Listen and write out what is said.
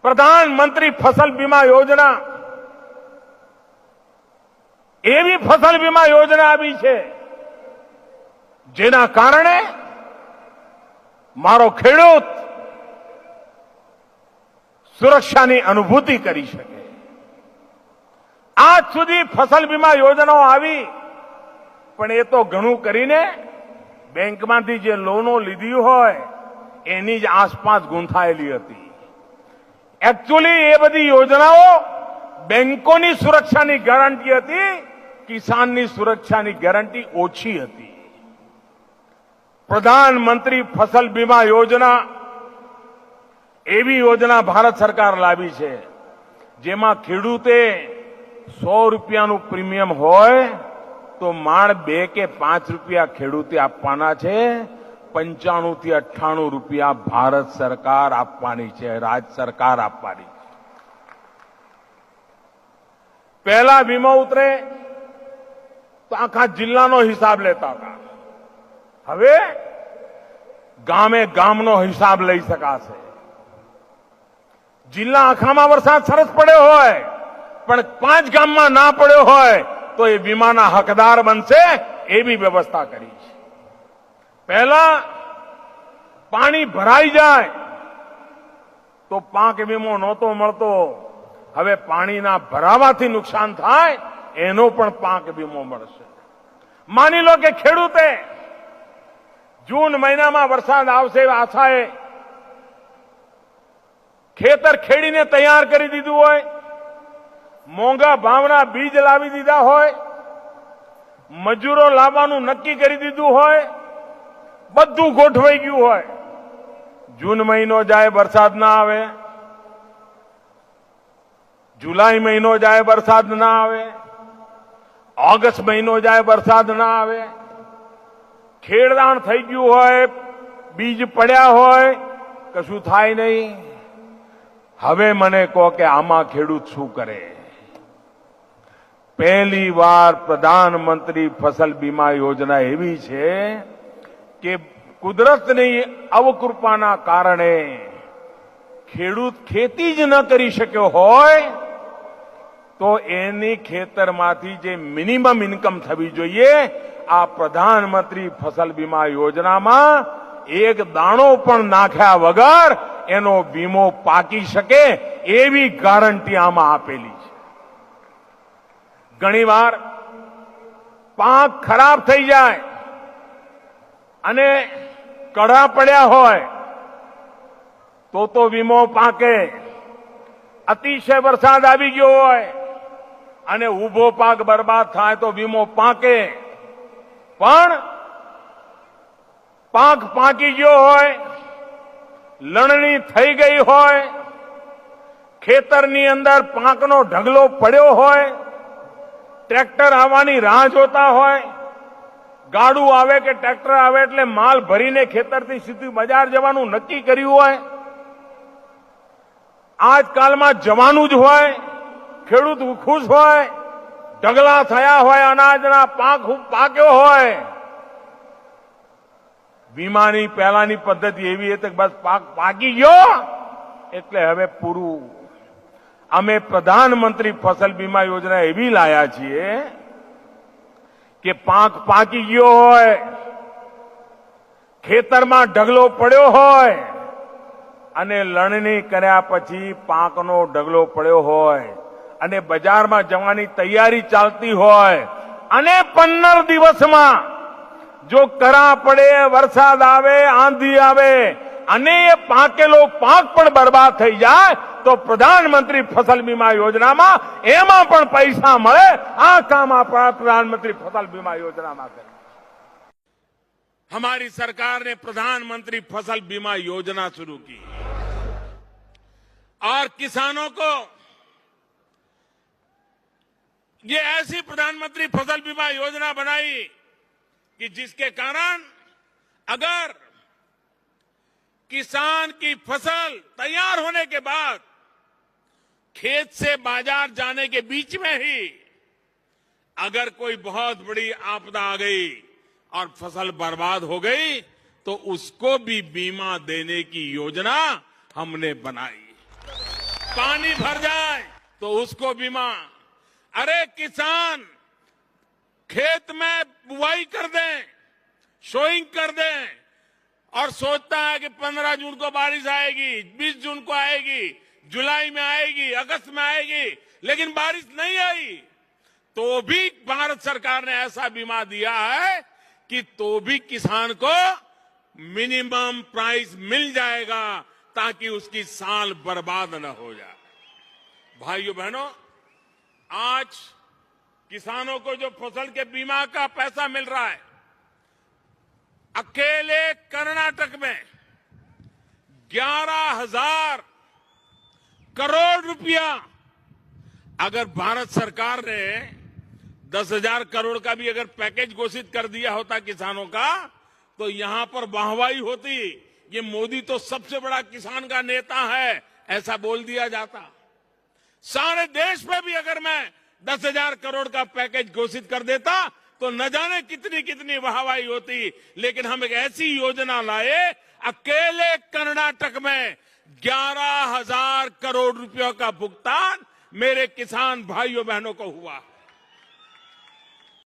પ્રધાનમંત્રી ફસલ બીમા યોજના એવી ફસલ બીમા યોજના આવી છે જેના કારણે મારો ખેડૂત સુરક્ષાની અનુભૂતિ કરી શકે. આજ સુધી ફસલ બીમા યોજનાઓ આવી, પણ એ તો ઘણું કરીને બેંકમાંથી જે લોનો લીધી હોય એની જ આસપાસ ગૂંથાયેલી હતી. એકચ્યુઅલી એ બધી યોજનાઓ બેંકોની સુરક્ષાની ગેરંટી હતી, કિસાનની સુરક્ષાની ગેરંટી ઓછી હતી. પ્રધાનમંત્રી ફસલ બીમા યોજના એવી યોજના ભારત સરકાર લાવી છે જેમાં ખેડૂતે 100 રૂપિયાનું પ્રીમિયમ હોય તો માંડ 2 કે 5 રૂપિયા ખેડૂતે આપવાના છે. 95 થી 98 રૂપિયા ભારત સરકાર આપવાની છે, રાજ્ય સરકાર આપવાની છે. પહેલા વીમો ઉતરે તો આખા જિલ્લાનો હિસાબ લેતા હતા. હવે ગામે ગામનો હિસાબ લઈ શકાશે. જિલ્લા આખામાં વરસાદ સરસ પડ્યો હોય પણ 5 ગામમાં ના પડ્યો હોય તો એ વીમાના હકદાર બનશે, એવી વ્યવસ્થા કરી છે. પહેલા પાણી ભરાઈ જાય તો પાક વીમો નહોતો મળતો. હવે પાણીના ભરાવાથી નુકસાન થાય એનો પણ પાક વીમો મળશે. માની લો કે ખેડૂતે જૂન મહિનામાં વરસાદ આવશે આશાએ ખેતર ખેડીને તૈયાર કરી દીધું હોય, મોંઘા ભાવના બીજ લાવી દીધા હોય, મજૂરો લાવવાનું નક્કી કરી દીધું હોય, બધું ગોઠવાઈ ગયું હોય. જૂન મહિનો જાય વરસાદ ના આવે, જુલાઈ મહિનો જાય વરસાદ ના આવે, ઓગસ્ટ મહિનો જાય વરસાદ ના આવે, ખેડદાણ થઈ ગયું હોય, બીજ પડ્યા હોય, કશું થાય નહીં. હવે મને કહો કે આમાં ખેડૂત શું કરે? પહેલી વાર પ્રધાનમંત્રી ફસલ બીમા યોજના એવી છે કે કુદરતની અવકૃપાના કારણે ખેડૂત ખેતી જ ન કરી શક્યો હોય તો એની ખેતરમાંથી જે મિનિમમ ઇન્કમ થવી જોઈએ, આ પ્રધાનમંત્રી ફસલ બીમા યોજનામાં એક દાણો પણ નાખ્યા વગર એનો વીમો પાકી શકે એવી ગેરંટી આમાં આપેલી છે. ઘણીવાર પાક ખરાબ થઈ જાય અને કડા પડ્યા હોય તો વીમો પાકે. અતિશય વરસાદ આવી ગયો હોય અને ઊભો પાક બરબાદ થાય તો વીમો પાકે. પણ પાક પાકી ગયો હોય, લણણી થઈ ગઈ હોય, ખેતરની અંદર પાકનો ઢગલો પડ્યો હોય, ટ્રેક્ટર આવવાની રાહ જોતા હોય, ગાડું આવે કે ટ્રેક્ટર આવે એટલે માલ ભરીને ખેતરથી સીધું બજાર જવાનું નક્કી કર્યું હોય, આજકાલમાં જવાનું જ હોય, ખેડૂત ખુશ હોય, ઢગલા થયા હોય, અનાજના પાક પાક્યો હોય. વીમાની પહેલાની પદ્ધતિ એવી હતી કે બસ પાક પાકી ગયો એટલે હવે પૂરું. અમે પ્રધાનમંત્રી ફસલ બીમા યોજના એવી લાયા છીએ કે પાક પાકી ગયો હોય, ખેતરમાં ઢગલો પડ્યો હોય અને લણણી કર્યા પછી પાકનો ઢગલો પડ્યો હોય અને બજારમાં જવાની તૈયારી ચાલતી હોય અને 15 દિવસમાં જો કરા પડે, વરસાદ આવે, આંધી આવે અને એ પાકેલો પાક પણ બરબાદ થઈ જાય તો પ્રધાનમંત્રી ફસલ બીમા યોજનામાં એમાં પણ પૈસા મળે. આ કામ આપણા પ્રધાનમंत्री फसल बीमा योजना में करें. हमारी सरकार ने प्रधानमंत्री फसल बीमा योजना शुरू की और किसानों को ये ऐसी प्रधानमंत्री फसल बीमा योजना बनाई कि जिसके कारण अगर किसान की फसल तैयार होने के बाद खेत से बाजार जाने के बीच में ही अगर कोई बहुत बड़ी आपदा आ गई और फसल बर्बाद हो गई तो उसको भी बीमा देने की योजना हमने बनाई. पानी भर जाए तो उसको बीमा। अरे किसान खेत में बुआई कर दें, शोइंग कर दें और सोचता है कि 15 जून को बारिश आएगी, 20 जून को आएगी, जुलाई में आएगी, अगस्त में आएगी, लेकिन बारिश नहीं आई। तो भी भारत सरकार ने ऐसा बीमा दिया है कि तो भी किसान को मिनिमम प्राइस मिल जाएगा ताकि उसकी साल बर्बाद न हो जाए। भाइयों बहनों, आज किसानों को जो फसल के बीमा का पैसा मिल रहा है, अकेले कर्नाटक में 11,000 करोड़ रुपया अगर भारत सरकार ने 10,000 करोड़ का भी अगर पैकेज घोषित कर दिया होता किसानों का, तो यहां पर वाहवाही होती। ये मोदी तो सबसे बड़ा किसान का नेता है, ऐसा बोल दिया जाता। सारे देश में भी अगर मैं 10,000 करोड़ का पैकेज घोषित कर देता तो न जाने कितनी कितनी वाहवाही होती। लेकिन हम एक ऐसी योजना लाए, अकेले कर्नाटक में 11,000 करोड़ रुपयों का भुगतान मेरे किसान भाइयों बहनों को हुआ।